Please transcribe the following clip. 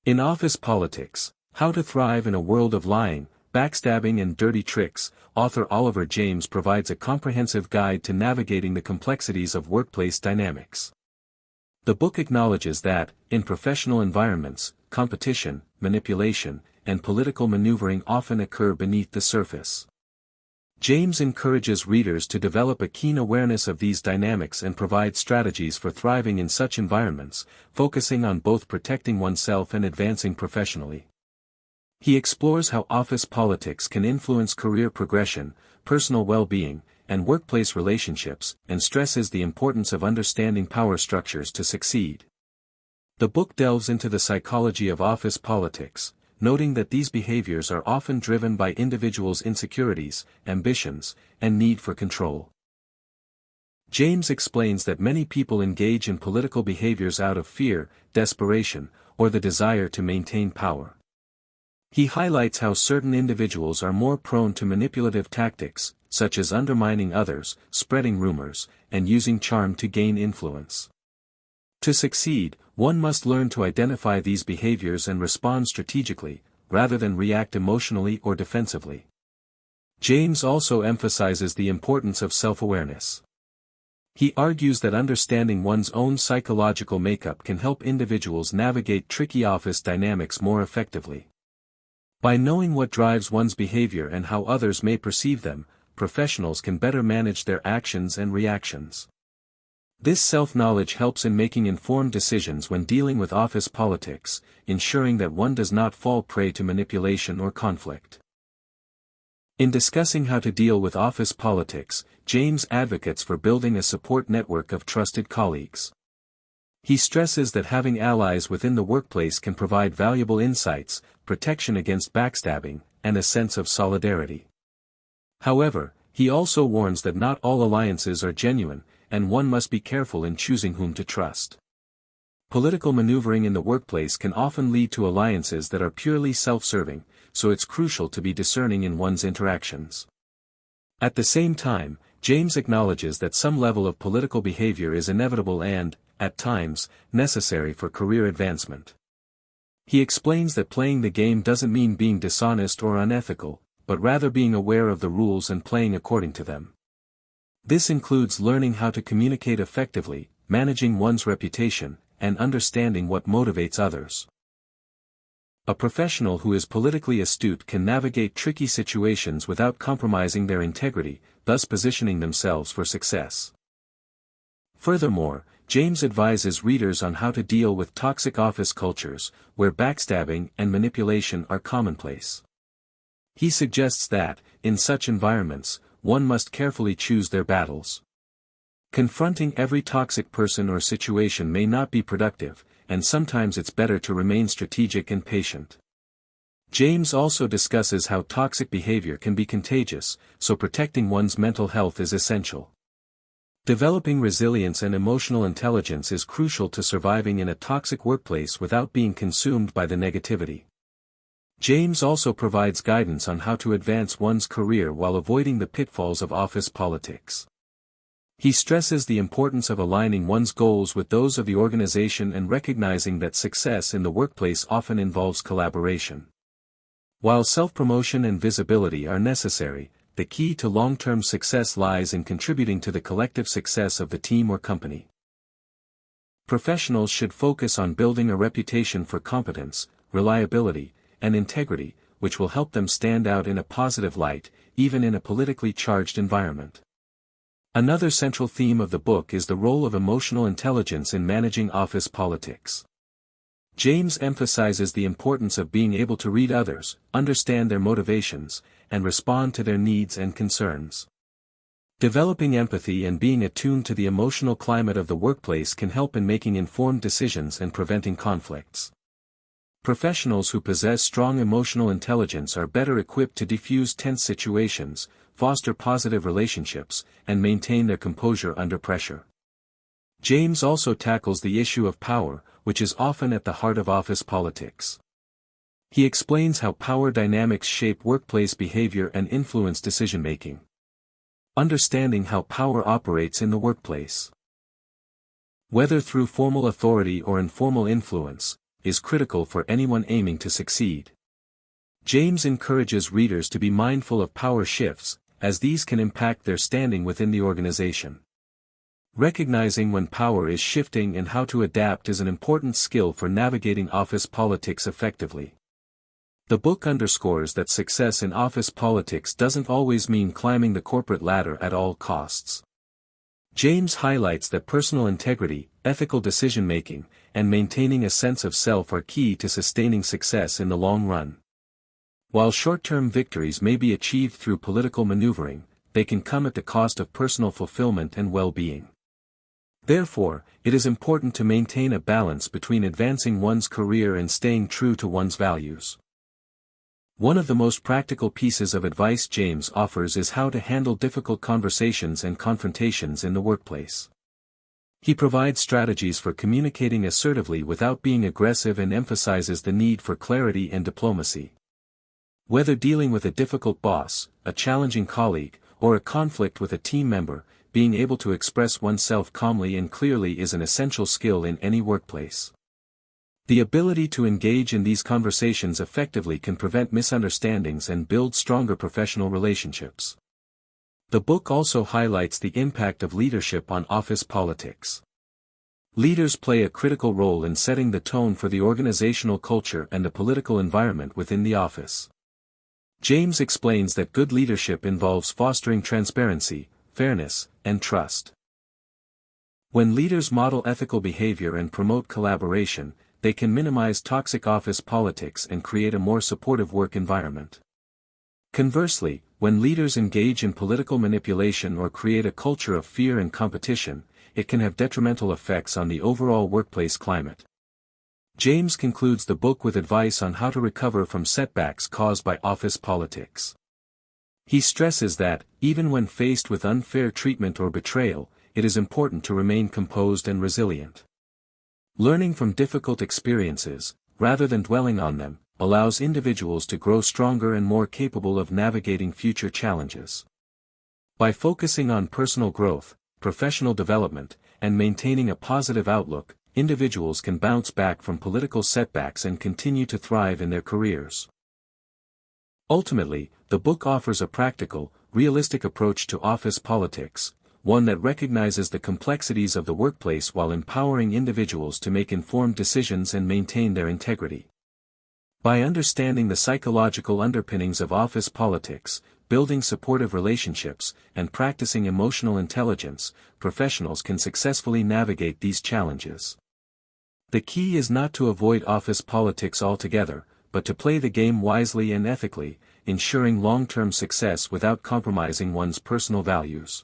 In Office Politics, How to Thrive in a World of Lying, Backstabbing and Dirty Tricks, author Oliver James provides a comprehensive guide to navigating the complexities of workplace dynamics. The book acknowledges that, in professional environments, competition, manipulation, and political maneuvering often occur beneath the surface. James encourages readers to develop a keen awareness of these dynamics and provide strategies for thriving in such environments, focusing on both protecting oneself and advancing professionally. He explores how office politics can influence career progression, personal well-being, and workplace relationships, and stresses the importance of understanding power structures to succeed. The book delves into the psychology of office politics, noting that these behaviors are often driven by individuals' insecurities, ambitions, and need for control. James explains that many people engage in political behaviors out of fear, desperation, or the desire to maintain power. He highlights how certain individuals are more prone to manipulative tactics, such as undermining others, spreading rumors, and using charm to gain influence. To succeed, one must learn to identify these behaviors and respond strategically, rather than react emotionally or defensively. James also emphasizes the importance of self-awareness. He argues that understanding one's own psychological makeup can help individuals navigate tricky office dynamics more effectively. By knowing what drives one's behavior and how others may perceive them, professionals can better manage their actions and reactions. This self-knowledge helps in making informed decisions when dealing with office politics, ensuring that one does not fall prey to manipulation or conflict. In discussing how to deal with office politics, James advocates for building a support network of trusted colleagues. He stresses that having allies within the workplace can provide valuable insights, protection against backstabbing, and a sense of solidarity. However, he also warns that not all alliances are genuine, and one must be careful in choosing whom to trust. Political maneuvering in the workplace can often lead to alliances that are purely self-serving, so it's crucial to be discerning in one's interactions. At the same time, James acknowledges that some level of political behavior is inevitable and, at times, necessary for career advancement. He explains that playing the game doesn't mean being dishonest or unethical, but rather being aware of the rules and playing according to them. This includes learning how to communicate effectively, managing one's reputation, and understanding what motivates others. A professional who is politically astute can navigate tricky situations without compromising their integrity, thus positioning themselves for success. Furthermore, James advises readers on how to deal with toxic office cultures, where backstabbing and manipulation are commonplace. He suggests that, in such environments, one must carefully choose their battles. Confronting every toxic person or situation may not be productive, and sometimes it's better to remain strategic and patient. James also discusses how toxic behavior can be contagious, so protecting one's mental health is essential. Developing resilience and emotional intelligence is crucial to surviving in a toxic workplace without being consumed by the negativity. James also provides guidance on how to advance one's career while avoiding the pitfalls of office politics. He stresses the importance of aligning one's goals with those of the organization and recognizing that success in the workplace often involves collaboration. While self-promotion and visibility are necessary, the key to long-term success lies in contributing to the collective success of the team or company. Professionals should focus on building a reputation for competence, reliability, and integrity, which will help them stand out in a positive light, even in a politically charged environment. Another central theme of the book is the role of emotional intelligence in managing office politics. James emphasizes the importance of being able to read others, understand their motivations, and respond to their needs and concerns. Developing empathy and being attuned to the emotional climate of the workplace can help in making informed decisions and preventing conflicts. Professionals who possess strong emotional intelligence are better equipped to defuse tense situations, foster positive relationships, and maintain their composure under pressure. James also tackles the issue of power, which is often at the heart of office politics. He explains how power dynamics shape workplace behavior and influence decision-making. Understanding how power operates in the workplace. Whether through formal authority or informal influence, is critical for anyone aiming to succeed. James encourages readers to be mindful of power shifts, as these can impact their standing within the organization. Recognizing when power is shifting and how to adapt is an important skill for navigating office politics effectively. The book underscores that success in office politics doesn't always mean climbing the corporate ladder at all costs. James highlights that personal integrity, ethical decision-making, and maintaining a sense of self are key to sustaining success in the long run. While short-term victories may be achieved through political maneuvering, they can come at the cost of personal fulfillment and well-being. Therefore, it is important to maintain a balance between advancing one's career and staying true to one's values. One of the most practical pieces of advice James offers is how to handle difficult conversations and confrontations in the workplace. He provides strategies for communicating assertively without being aggressive and emphasizes the need for clarity and diplomacy. Whether dealing with a difficult boss, a challenging colleague, or a conflict with a team member, being able to express oneself calmly and clearly is an essential skill in any workplace. The ability to engage in these conversations effectively can prevent misunderstandings and build stronger professional relationships. The book also highlights the impact of leadership on office politics. Leaders play a critical role in setting the tone for the organizational culture and the political environment within the office. James explains that good leadership involves fostering transparency, fairness, and trust. When leaders model ethical behavior and promote collaboration, they can minimize toxic office politics and create a more supportive work environment. Conversely, when leaders engage in political manipulation or create a culture of fear and competition, it can have detrimental effects on the overall workplace climate. James concludes the book with advice on how to recover from setbacks caused by office politics. He stresses that, even when faced with unfair treatment or betrayal, it is important to remain composed and resilient. Learning from difficult experiences, rather than dwelling on them, allows individuals to grow stronger and more capable of navigating future challenges. By focusing on personal growth, professional development, and maintaining a positive outlook, individuals can bounce back from political setbacks and continue to thrive in their careers. Ultimately, the book offers a practical, realistic approach to office politics, one that recognizes the complexities of the workplace while empowering individuals to make informed decisions and maintain their integrity. By understanding the psychological underpinnings of office politics, building supportive relationships, and practicing emotional intelligence, professionals can successfully navigate these challenges. The key is not to avoid office politics altogether, but to play the game wisely and ethically, ensuring long-term success without compromising one's personal values.